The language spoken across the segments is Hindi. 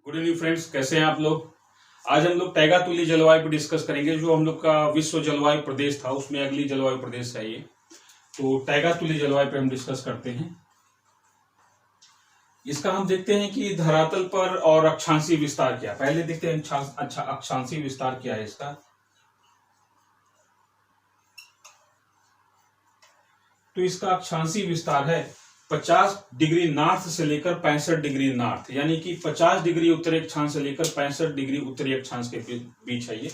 गुड इवनिंग फ्रेंड्स, कैसे हैं आप लोग। आज हम लोग टैगा तुल्य जलवायु पर डिस्कस करेंगे। जो हम लोग का विश्व जलवायु प्रदेश था उसमें अगली जलवायु प्रदेश है ये। तो टैगा तुल्य जलवायु पे हम डिस्कस करते हैं। इसका हम देखते हैं कि धरातल पर और अक्षांशीय विस्तार क्या। पहले देखते हैं अच्छा अक्षांशीय विस्तार क्या है इसका। तो इसका अक्षांशीय विस्तार है 50 डिग्री नॉर्थ से लेकर 65 डिग्री नॉर्थ, यानी कि 50 डिग्री उत्तरी अक्षांश से लेकर 65 डिग्री उत्तरी अक्षांश के बीच है ये।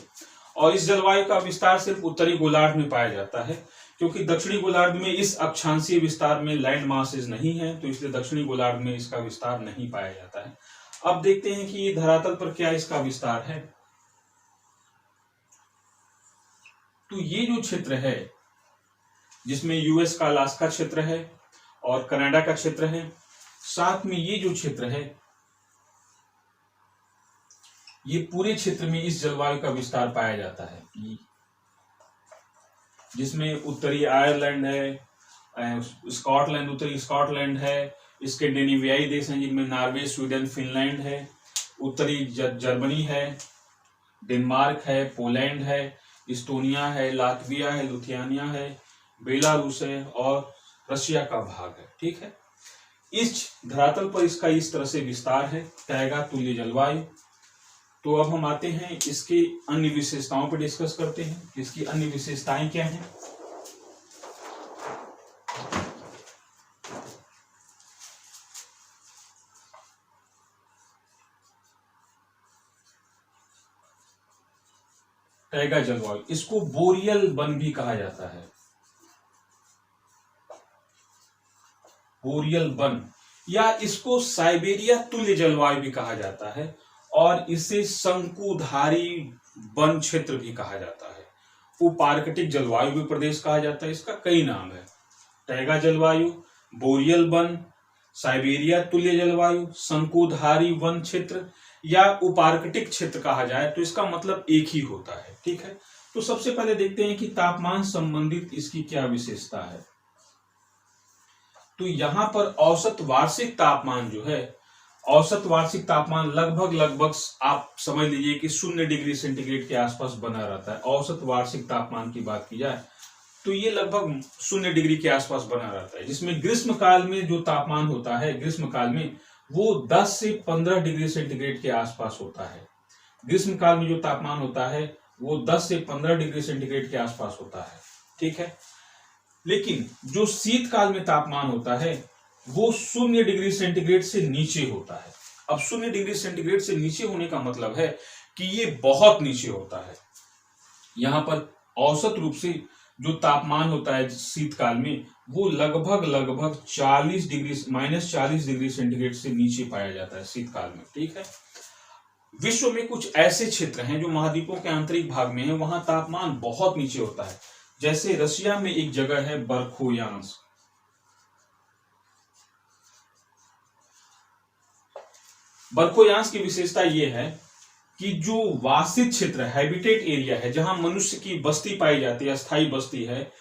और इस जलवायु का विस्तार सिर्फ उत्तरी गोलार्ध में पाया जाता है, क्योंकि दक्षिणी गोलार्ध में इस अक्षांशीय विस्तार में लैंड मासेज नहीं है, तो इसलिए दक्षिणी गोलार्ध में इसका विस्तार नहीं पाया जाता है। अब देखते हैं कि धरातल पर क्या इसका विस्तार है। तो ये जो क्षेत्र है जिसमें यूएस का अलास्का क्षेत्र है और कनाडा का क्षेत्र है, साथ में ये जो क्षेत्र है ये पूरे क्षेत्र में इस जलवायु का विस्तार पाया जाता है, जिसमें उत्तरी आयरलैंड है, स्कॉटलैंड, उत्तरी स्कॉटलैंड है, स्कैंडिनेवियाई देश हैं जिनमें नॉर्वे, स्वीडन, फिनलैंड है, उत्तरी जर्मनी है, डेनमार्क है, पोलैंड है, इस्टोनिया है, लातविया है, लिथुआनिया है, बेलारूस है और रशिया का भाग है। ठीक है, इस धरातल पर इसका इस तरह से विस्तार है, टैगा तुल्य जलवायु। तो अब हम आते हैं इसकी अन्य विशेषताओं पर डिस्कस करते हैं। इसकी अन्य विशेषताएं क्या हैं। टैगा जलवायु, इसको बोरियल वन भी कहा जाता है, बोरियल वन, या इसको साइबेरिया तुल्य जलवायु भी कहा जाता है, और इसे शंकुधारी वन क्षेत्र भी कहा जाता है। उपार्कटिक जलवायु भी प्रदेश कहा जाता है। इसका कई नाम है, टैगा जलवायु, बोरियल वन, साइबेरिया तुल्य जलवायु, शंकुधारी वन क्षेत्र या उपार्कटिक क्षेत्र कहा जाए तो इसका मतलब एक ही होता है। ठीक है, तो सबसे पहले देखते हैं कि तापमान संबंधित इसकी क्या विशेषता है। तो यहां पर औसत वार्षिक तापमान जो है, औसत वार्षिक तापमान लगभग आप समझ लीजिए कि 0 डिग्री सेंटीग्रेड के आसपास बना रहता है। औसत वार्षिक तापमान की बात की जाए तो ये लगभग 0 डिग्री के आसपास बना रहता है, जिसमें ग्रीष्म काल में जो तापमान होता है, ग्रीष्म काल में वो 10 से 15 डिग्री सेंटीग्रेड के आसपास होता है। ग्रीष्म काल में जो तापमान होता है वो 10 से 15 डिग्री सेंटीग्रेड के आसपास होता है। ठीक है, लेकिन जो शीतकाल में तापमान होता है वो 0 डिग्री सेंटीग्रेड से नीचे होता है। अब 0 डिग्री सेंटीग्रेड से नीचे होने का मतलब है कि ये बहुत नीचे होता है। यहां पर औसत रूप से जो तापमान होता है शीतकाल में वो लगभग 40 डिग्री -40 डिग्री सेंटीग्रेड से नीचे पाया जाता है शीतकाल में। ठीक है, विश्व में कुछ ऐसे क्षेत्र हैं जो महाद्वीपों के आंतरिक भाग में है, वहां तापमान बहुत नीचे होता है। जैसे रशिया में एक जगह है बर्खोयांस्क। बर्खोयांस्क की विशेषता यह है कि जो वासित क्षेत्र हैबिटेट एरिया है, जहां मनुष्य की बस्ती पाई जाती है, अस्थायी बस्ती है,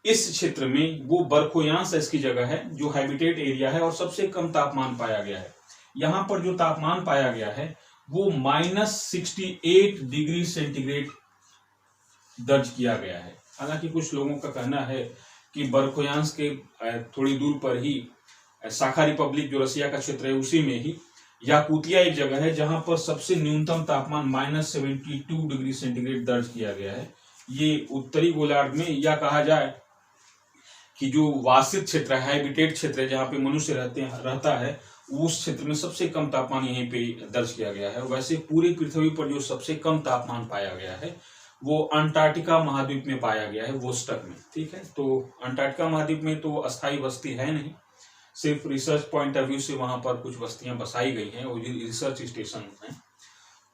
इस क्षेत्र में वो बर्खोयांस्क इसकी जगह है जो हैबिटेट एरिया है और सबसे कम तापमान पाया गया है। यहां पर जो तापमान पाया गया है वो -68 डिग्री सेंटीग्रेड दर्ज किया गया है। हालांकि कुछ लोगों का कहना है कि बर्खोयांस्क के थोड़ी दूर पर ही साखा रिपब्लिक जो रशिया का क्षेत्र है उसी में ही याकुतिया एक जगह है जहां पर सबसे न्यूनतम तापमान -72 डिग्री सेंटीग्रेड दर्ज किया गया है। ये उत्तरी गोलार्ध में, या कहा जाए कि जो वासित क्षेत्र है, हैबिटेट क्षेत्र है, जहां पे मनुष्य रहता है, उस क्षेत्र में सबसे कम तापमान यहीं पे दर्ज किया गया है। वैसे पूरी पृथ्वी पर जो सबसे कम तापमान पाया गया है वो अंटार्कटिका महाद्वीप में पाया गया है, वोस्टक में। ठीक है, तो अंटार्कटिका महाद्वीप में तो अस्थायी बस्ती है नहीं, सिर्फ रिसर्च पॉइंट ऑफ व्यू से वहां पर कुछ बस्तियां बसाई गई हैं और रिसर्च स्टेशन हैं।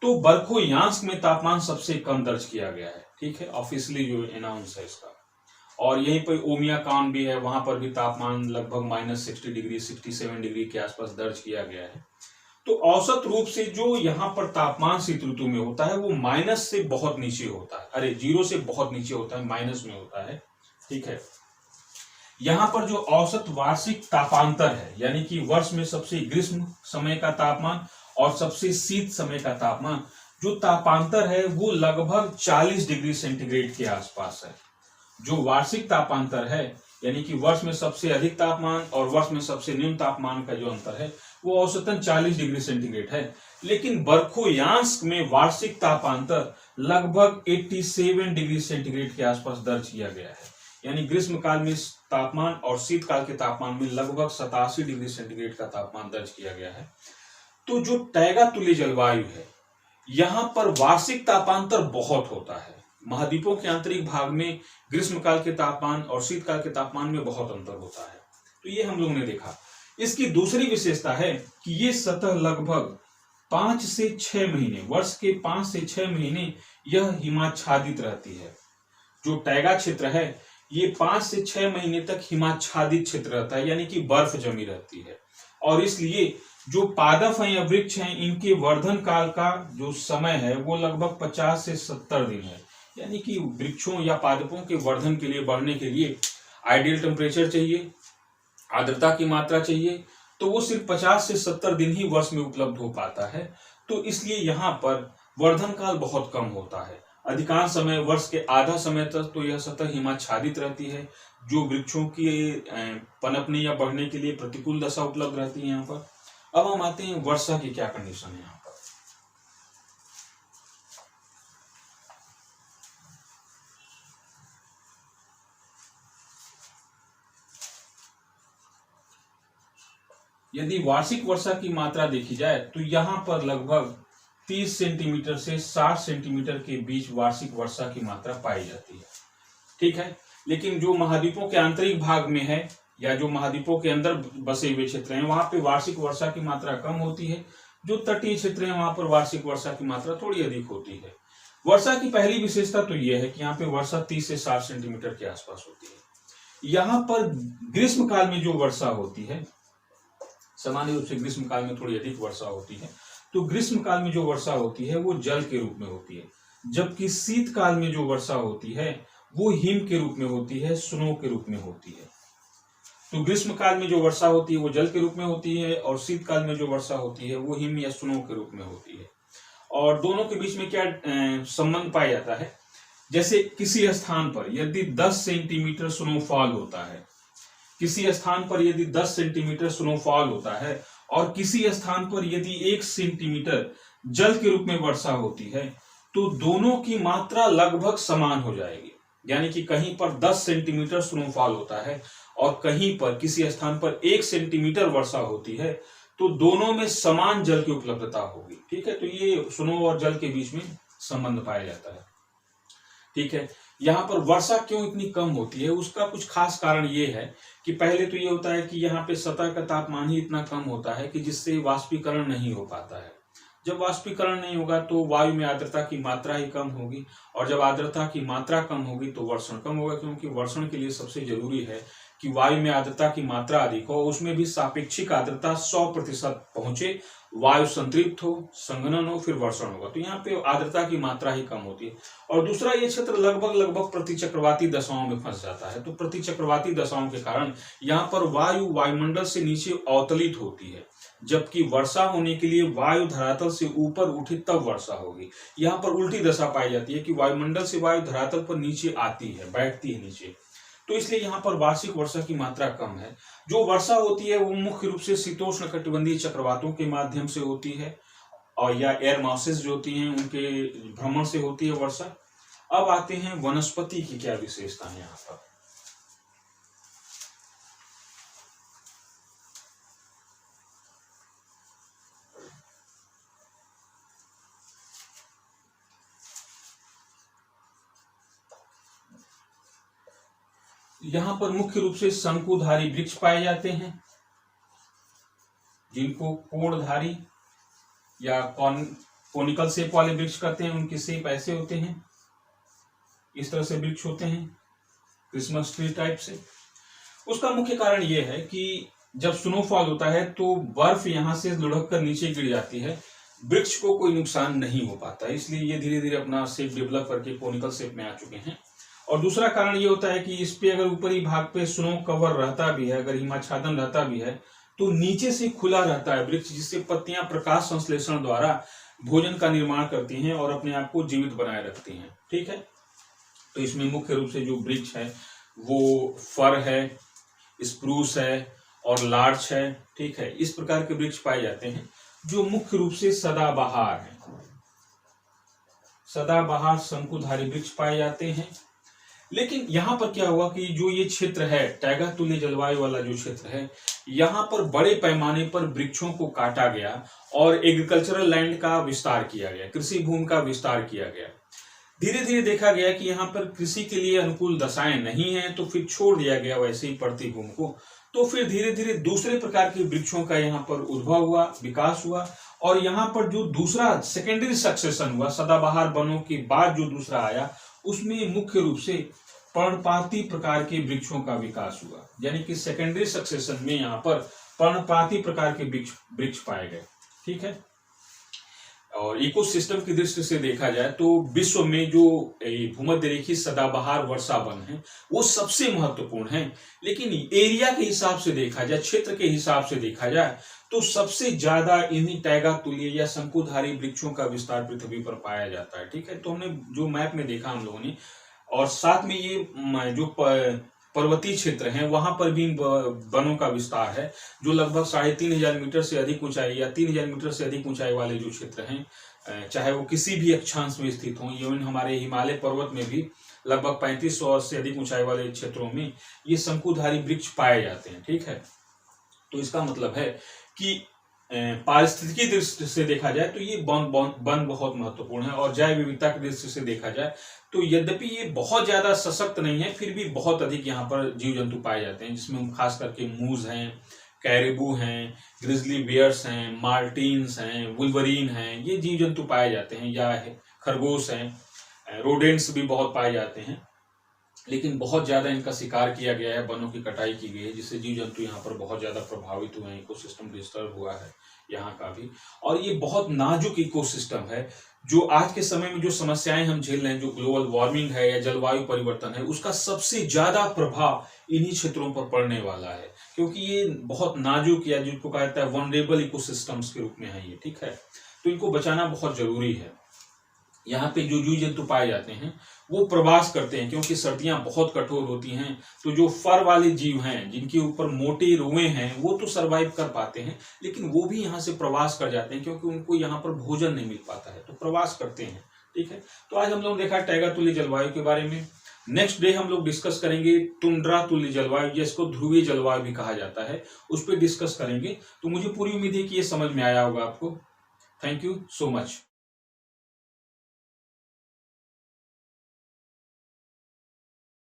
तो बर्खोयांस्क में तापमान सबसे कम दर्ज किया गया है। ठीक है, ऑफिशियली जो अनाउंस है इसका। और यहीं पर ओमियाकॉन भी है, वहां पर भी तापमान लगभग -60 डिग्री 67 डिग्री के आसपास दर्ज किया गया है। तो औसत रूप से जो यहाँ पर तापमान शीत ऋतु में होता है वो माइनस से बहुत नीचे होता है, अरे 0 से बहुत नीचे होता है, माइनस में होता है। ठीक है, यहाँ पर जो औसत वार्षिक तापांतर है, यानी कि वर्ष में सबसे ग्रीष्म समय का तापमान और सबसे शीत समय का तापमान, जो तापांतर है वो लगभग 40 डिग्री सेंटीग्रेड के आसपास है। जो वार्षिक तापांतर है, यानी कि वर्ष में सबसे अधिक तापमान और वर्ष में सबसे न्यून तापमान का जो अंतर है वो औसतन 40 डिग्री सेंटीग्रेड है। लेकिन बरखोयांश में वार्षिक तापांतर लगभग 87 डिग्री सेंटीग्रेड के आसपास दर्ज किया गया है। यानी ग्रीष्म काल में तापमान और शीतकाल के तापमान में लगभग 87 डिग्री सेंटीग्रेड का तापमान दर्ज किया गया है। तो जो टैगा तुल्य जलवायु है, यहाँ पर वार्षिक तापांतर बहुत होता है। महाद्वीपों के आंतरिक भाग में ग्रीष्मकाल के तापमान और शीतकाल के तापमान में बहुत अंतर होता है। तो ये हम लोगों ने देखा। इसकी दूसरी विशेषता है कि ये सतह लगभग 5 से 6 महीने, वर्ष के 5 से 6 महीने यह हिमाच्छादित रहती है। जो टैगा क्षेत्र है ये 5 से 6 महीने तक हिमाच्छादित क्षेत्र रहता है, यानी कि बर्फ जमी रहती है। और इसलिए जो पादप हैं या वृक्ष हैं, इनके वर्धन काल का जो समय है वो लगभग 50 से 70 दिन है। यानी कि वृक्षों या पादपों के वर्धन के लिए, बढ़ने के लिए आइडियल टेम्परेचर चाहिए, आर्द्रता की मात्रा चाहिए, तो वो सिर्फ 50 से 70 दिन ही वर्ष में उपलब्ध हो पाता है। तो इसलिए यहाँ पर वर्धन काल बहुत कम होता है। अधिकांश समय, वर्ष के आधा समय तक तो यह सतह हिमाच्छादित रहती है, जो वृक्षों की पनपने या बढ़ने के लिए प्रतिकूल दशा उपलब्ध रहती है यहाँ पर। अब हम आते हैं वर्षा की क्या कंडीशन है यहाँ पर। यदि वार्षिक वर्षा की मात्रा देखी जाए तो यहाँ पर लगभग 30 सेंटीमीटर से 60 सेंटीमीटर के बीच वार्षिक वर्षा की मात्रा पाई जाती है। ठीक है, लेकिन जो महाद्वीपों के आंतरिक भाग में है या जो महाद्वीपों के अंदर बसे हुए क्षेत्र हैं, वहां पे वार्षिक वर्षा की मात्रा कम होती है। जो तटीय क्षेत्र हैं वहां पर वार्षिक वर्षा की मात्रा थोड़ी अधिक होती है। वर्षा की पहली विशेषता तो यह है कि यहाँ पे वर्षा 30 से 60 सेंटीमीटर के आसपास होती है। यहाँ पर ग्रीष्म काल में जो वर्षा होती है, सामान्य रूप से ग्रीष्म काल में थोड़ी अधिक वर्षा होती है, तो ग्रीष्म काल में जो वर्षा होती है वो जल के रूप में होती है, जबकि शीत काल में जो वर्षा होती है वो हिम के रूप में होती है, स्नो के रूप में होती है। तो ग्रीष्म काल में जो वर्षा होती है वो जल के रूप में होती है और शीत काल में जो वर्षा होती है वो हिम या स्नो के रूप में होती है। और दोनों के बीच में क्या संबंध पाया जाता है, जैसे किसी स्थान पर यदि 10 सेंटीमीटर स्नोफॉल होता है, किसी स्थान पर यदि 10 सेंटीमीटर स्नोफॉल होता है और किसी स्थान पर यदि 1 सेंटीमीटर जल के रूप में वर्षा होती है, तो दोनों की मात्रा लगभग समान हो जाएगी। यानी कि कहीं पर 10 सेंटीमीटर स्नोफॉल होता है और कहीं पर किसी स्थान पर 1 सेंटीमीटर वर्षा होती है, तो दोनों में समान जल की उपलब्धता होगी। ठीक है, तो ये स्नो और जल के बीच में संबंध पाया जाता है। ठीक है, यहाँ पर वर्षा क्यों इतनी कम होती है, उसका कुछ खास कारण ये है कि पहले तो ये होता है कि यहाँ पे सतह का तापमान ही इतना कम होता है कि जिससे वाष्पीकरण नहीं हो पाता है। जब वाष्पीकरण नहीं होगा तो वायु में आर्द्रता की मात्रा ही कम होगी, और जब आर्द्रता की मात्रा कम होगी तो वर्षण कम होगा, क्योंकि वर्षण के लिए सबसे जरूरी है कि वायु में आर्द्रता की मात्रा अधिक हो, उसमें भी सापेक्षिक आर्द्रता 100% पहुंचे, वायु संतृप्त हो, संघनन हो, फिर वर्षण होगा। तो यहाँ पे आर्द्रता की मात्रा ही कम होती है। और दूसरा, ये क्षेत्र लगभग प्रतिचक्रवाती दशाओं में फंस जाता है। तो प्रतिचक्रवाती दशाओं के कारण यहाँ पर वायु वायुमंडल से नीचे अवतलित होती है, जबकि वर्षा होने के लिए वायु धरातल से ऊपर उठे तब वर्षा होगी। यहाँ पर उल्टी दशा पाई जाती है कि वायुमंडल से वायु धरातल पर नीचे आती है, बैठती है नीचे। तो इसलिए यहाँ पर वार्षिक वर्षा की मात्रा कम है। जो वर्षा होती है वो मुख्य रूप से शीतोष्ण कटिबंधीय चक्रवातों के माध्यम से होती है, और या एयर मासेस जो होती हैं उनके भ्रमण से होती है वर्षा। अब आते हैं वनस्पति की क्या विशेषता है यहाँ पर। यहाँ पर मुख्य रूप से शंकुधारी वृक्ष पाए जाते हैं, जिनको कोणधारी या कोनिकल शेप वाले वृक्ष कहते हैं। उनके शेप ऐसे होते हैं, इस तरह से वृक्ष होते हैं, क्रिसमस ट्री टाइप से। उसका मुख्य कारण यह है कि जब स्नोफॉल होता है तो बर्फ यहाँ से लुढ़क कर नीचे गिर जाती है, वृक्ष को कोई नुकसान नहीं हो पाता, इसलिए ये धीरे धीरे अपना शेप डेवलप करके कोनिकल शेप में आ चुके हैं। और दूसरा कारण ये होता है कि इस पे अगर ऊपरी भाग पे स्नो कवर रहता भी है, अगर हिमाच्छादन रहता भी है, तो नीचे से खुला रहता है वृक्ष, जिससे पत्तियां प्रकाश संश्लेषण द्वारा भोजन का निर्माण करती हैं और अपने आप को जीवित बनाए रखती हैं। ठीक है, तो इसमें मुख्य रूप से जो वृक्ष है वो फर है, स्प्रूस है और लार्च है। ठीक है, इस प्रकार के वृक्ष पाए जाते हैं जो मुख्य रूप से सदाबहार हैं। सदाबहार शंकुधारी वृक्ष पाए जाते हैं। लेकिन यहाँ पर क्या हुआ कि जो ये क्षेत्र है, टैगा तुल्य जलवायु वाला जो क्षेत्र है, यहाँ पर बड़े पैमाने पर वृक्षों को काटा गया और एग्रीकल्चरल लैंड का विस्तार किया गया, कृषि भूमि का विस्तार किया गया। धीरे धीरे देखा गया कि यहाँ पर कृषि के लिए अनुकूल दशाएं नहीं है, तो फिर छोड़ दिया गया वैसे ही पड़ती भूमि को। तो फिर धीरे धीरे दूसरे प्रकार के वृक्षों का यहाँ पर उद्भव हुआ, विकास हुआ, और यहाँ पर जो दूसरा सेकेंडरी सक्सेशन हुआ सदाबहार वनों के बाद जो दूसरा आया, उसमें मुख्य रूप से पर्णपाती प्रकार के वृक्षों का विकास हुआ। यानी कि सेकेंडरी सक्सेशन में यहाँ पर पर्णपाती प्रकार के वृक्ष पाए गए। ठीक है, और इकोसिस्टम की दृष्टि से देखा जाए तो विश्व में जो भूमध्य रेखीय सदाबहार वर्षा वन है वो सबसे महत्वपूर्ण है। लेकिन एरिया के हिसाब से देखा जाए, क्षेत्र के हिसाब से देखा जाए, तो सबसे ज्यादा इन्हीं टैगा तुल्य या शंकुधारी वृक्षों का विस्तार पृथ्वी पर पाया जाता है। ठीक है, तो हमने जो मैप में देखा हम लोगों ने, और साथ में ये जो पर्वतीय क्षेत्र हैं वहां पर भी वनों का विस्तार है, जो लगभग 3500 मीटर से अधिक ऊंचाई या 3000 मीटर से अधिक ऊंचाई वाले जो क्षेत्र हैं, चाहे वो किसी भी अक्षांश में स्थित हों, इवन हमारे हिमालय पर्वत में भी लगभग 3500 से अधिक ऊंचाई वाले क्षेत्रों में ये शंकुधारी वृक्ष पाए जाते हैं। ठीक है, तो इसका मतलब है कि पारिस्थितिकी दृष्टि से देखा जाए तो ये वन बहुत महत्वपूर्ण है। और जैव विविधता की दृष्टि से देखा जाए तो यद्यपि ये बहुत ज्यादा सशक्त नहीं है, फिर भी बहुत अधिक यहाँ पर जीव जंतु पाए जाते हैं, जिसमें खास करके मूज हैं, कैरिबू हैं, ग्रिजली बियर्स हैं, मार्टिन्स हैं, वुल्वरीन हैं, ये जीव जंतु पाए जाते हैं, या खरगोश हैं, रोडेंट्स भी बहुत पाए जाते हैं। लेकिन बहुत ज्यादा इनका शिकार किया गया है, वनों की कटाई की गई है, जिससे जीव जंतु यहाँ पर बहुत ज्यादा प्रभावित हुए हैं, इकोसिस्टम डिस्टर्ब हुआ है यहाँ का भी। और ये बहुत नाजुक इकोसिस्टम है, जो आज के समय में जो समस्याएं हम झेल रहे हैं, जो ग्लोबल वार्मिंग है या जलवायु परिवर्तन है, उसका सबसे ज्यादा प्रभाव इन्हीं क्षेत्रों पर पड़ने वाला है, क्योंकि ये बहुत नाजुक या जिनको कहा जाता है वनरेबल इकोसिस्टम्स के रूप में है ये। ठीक है, तो इनको बचाना बहुत जरूरी है। यहाँ पे जो जीव जंतु पाए जाते हैं वो प्रवास करते हैं, क्योंकि सर्दियां बहुत कठोर होती हैं, तो जो फर वाले जीव हैं जिनके ऊपर मोटे रुएं हैं वो तो सरवाइव कर पाते हैं, लेकिन वो भी यहाँ से प्रवास कर जाते हैं, क्योंकि उनको यहाँ पर भोजन नहीं मिल पाता है, तो प्रवास करते हैं। ठीक है, तो आज हम लोग देखा टैगा तुल्य जलवायु के बारे में। नेक्स्ट डे हम लोग डिस्कस करेंगे टुंड्रा तुल्य जलवायु, जिसको ध्रुवीय जलवायु भी कहा जाता है, उस पर डिस्कस करेंगे। तो मुझे पूरी उम्मीद है कि ये समझ में आया होगा आपको। Thank you so much.